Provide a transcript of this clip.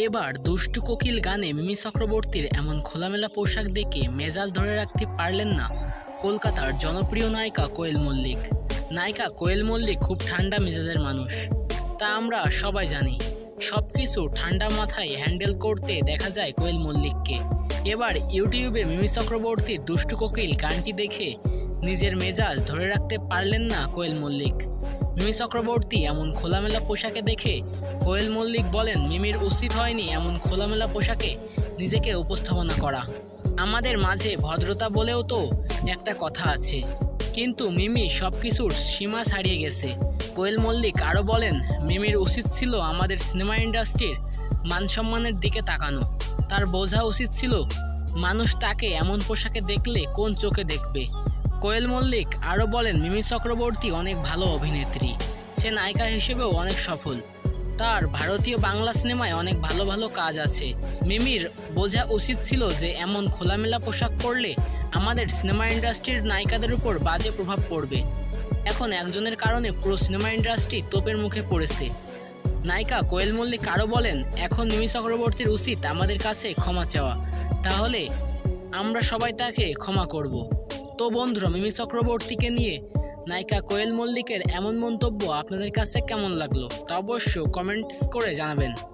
এবার দুষ্টু কোকিল গানে মিমি চক্রবর্তীর এমন খোলামেলা পোশাক দেখে মেজাজ ধরে রাখতে পারলেন না কলকাতার জনপ্রিয় নায়িকা কোয়েল মল্লিক। নায়িকা কোয়েল মল্লিক খুব ঠান্ডা মেজাজের মানুষ, তা আমরা সবাই জানি। সব কিছু ঠান্ডা মাথায় হ্যান্ডেল করতে দেখা যায় কোয়েল মল্লিককে। এবার ইউটিউবে মিমি চক্রবর্তীর দুষ্টু কোকিল গানটি দেখে নিজের মেজাজ ধরে রাখতে পারলেন না কোয়েল মল্লিক। মিমি চক্রবর্তী এমন খোলামেলা পোশাকে দেখে কোয়েল মল্লিক বলেন, মিমির উচিত হয়নি এমন খোলামেলা পোশাকে নিজেকে উপস্থাপনা করা। আমাদের মাঝে ভদ্রতা বলেও তো একটা কথা আছে, কিন্তু মিমি সব কিছুর সীমা ছাড়িয়ে গেছে। কোয়েল মল্লিক আরও বলেন, মিমির উচিত ছিল আমাদের সিনেমা ইন্ডাস্ট্রির মানসম্মানের দিকে তাকানো। তার বোঝা উচিত ছিল মানুষ তাকে এমন পোশাকে দেখলে কোন চোখে দেখবে। কোয়েল মল্লিক আরও বলেন, মিমি চক্রবর্তী অনেক ভালো অভিনেত্রী, সে নায়িকা হিসেবেও অনেক সফল। তার ভারতীয় বাংলা সিনেমায় অনেক ভালো ভালো কাজ আছে। মিমির বোঝা উচিত ছিল যে এমন খোলামেলা পোশাক পরলে আমাদের সিনেমা ইন্ডাস্ট্রির নায়িকাদের উপর বাজে প্রভাব পড়বে। এখন একজনের কারণে পুরো সিনেমা ইন্ডাস্ট্রি তোপের মুখে পড়েছে। নায়িকা কোয়েল মল্লিক আরও বলেন, এখন মিমি চক্রবর্তীর উচিত আমাদের কাছে ক্ষমা চাওয়া, তাহলে আমরা সবাই তাকে ক্ষমা করব। তো বন্ধুরা, মিমি চক্রবর্তীকে নিয়ে নায়িকা কোয়েল মল্লিকের এমন মন্তব্য আপনাদের কাছে কেমন লাগলো তা অবশ্য কমেন্টস করে জানাবেন।